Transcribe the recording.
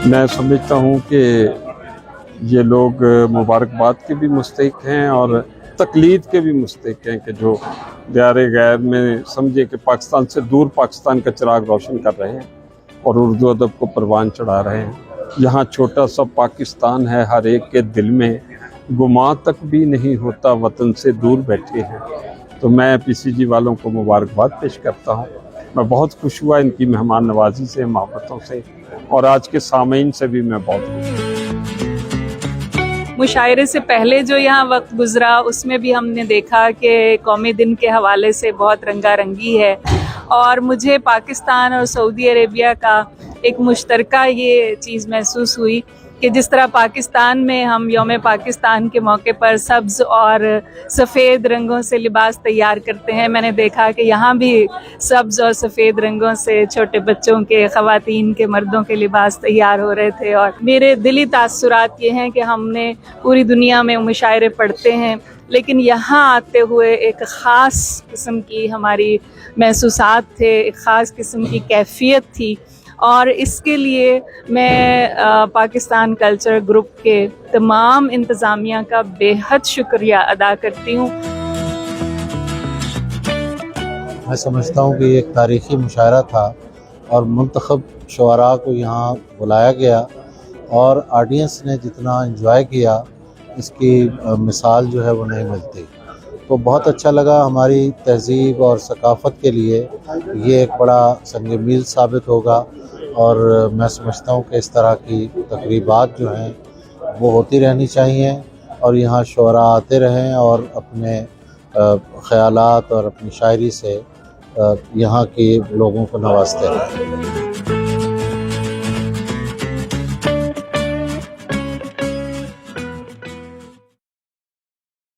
मैं समझता हूँ कि ये लोग मुबारकबाद के भी मुस्तहिक हैं और तकलीद के भी मुस्तहिक हैं कि जो दियारे गैर में समझे कि पाकिस्तान से दूर पाकिस्तान का चिराग रोशन कर रहे हैं और उर्दू अदब को परवान चढ़ा रहे हैं। यहाँ छोटा सा पाकिस्तान है, हर एक के दिल में गुमा तक भी नहीं होता वतन से दूर बैठे हैं। तो मैं PCG वालों को मुबारकबाद पेश करता हूँ। मैं बहुत खुश हुआ इनकी मेहमान नवाजी से, मोहब्बतों से, और आज के सामीन से भी मैं बहुत खुश हूँ। मुशायरे से पहले जो यहाँ वक्त गुजरा उसमें भी हमने देखा कि कौमी दिन के हवाले से बहुत रंगारंगी है, और मुझे पाकिस्तान और सऊदी अरेबिया का एक मुश्तरका ये चीज़ महसूस हुई कि जिस तरह पाकिस्तान में हम यौम पाकिस्तान के मौके पर सब्ज़ और सफ़ेद रंगों से लिबास तैयार करते हैं, मैंने देखा कि यहाँ भी सब्ज़ और सफ़ेद रंगों से छोटे बच्चों के, ख़वातीन के, मर्दों के लिबास तैयार हो रहे थे। और मेरे दिली तासुरात ये हैं कि हमने पूरी दुनिया में मुशायरे पढ़ते हैं, लेकिन यहाँ आते हुए एक ख़ास किस्म की हमारी महसूसात थे, एक ख़ास किस्म की कैफियत थी, और इसके लिए मैं पाकिस्तान कल्चर ग्रुप के तमाम इंतज़ामिया का बेहद शुक्रिया अदा करती हूँ। मैं समझता हूँ कि ये एक तारीख़ी मुशायरा था और मुंतखब शुअरा को यहाँ बुलाया गया और ऑडियंस ने जितना एंजॉय किया इसकी मिसाल जो है वो नहीं मिलती। तो बहुत अच्छा लगा। हमारी तहज़ीब और सकाफ़त के लिए ये एक बड़ा संग मील साबित होगा, और मैं समझता हूँ कि इस तरह की तकरीबात जो हैं वो होती रहनी चाहिए और यहाँ शुअरा आते रहें और अपने ख़यालात और अपनी शायरी से यहाँ के लोगों को नवाजते रहें।